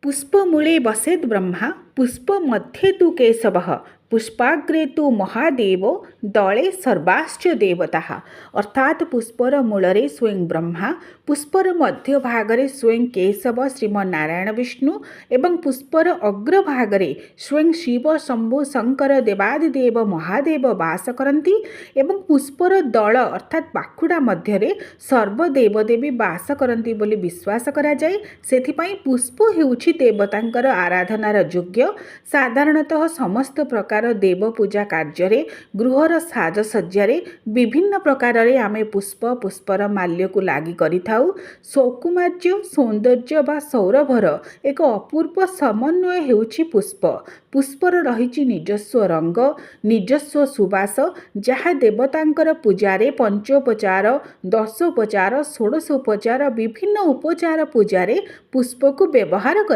पुष्पमूले वसेत् ब्रह्मा पुष्पमध्ये तु केशवः पुष्पाग्रे तु महादेव दले सर्वाश्च देवताः। अर्थात पुष्पर मूलरे स्वयं ब्रह्मा, पुष्पर मध्य भागरे स्वयं केशव श्रीमन्नारायण विष्णु एवं पुष्पर अग्रभागरे स्वयं शिव शंभु शंकर देवादिदेव महादेव वास करती एवं पुष्पर दल अर्थात पाखुड़ा मध्यरे सर्वदेवदेवी वास करती बोली विश्वास करा जाए। सेथिपाई पुष्प हेउछि देवतांकर आराधनार योग्य। साधारणतः समस्त प्रकार देव पूजा कार्य गृहर साजसज्जारे विभिन्न प्रकार आमे पुष्प पुष्पर माल्य को लागि करिथाउ। सौकुमार्य सौंदर्य बा सौरभर एक अपूर्व समन्वय हेउछि पुष्प। पुष्पर रहिछि निजस्व रंग निजस्व सुवास जहा देवतांकर पूजारे पंचोपचार 10 उपचार 16 उपचार विभिन्न उपचार पूजारे पुष्प को व्यवहार कर।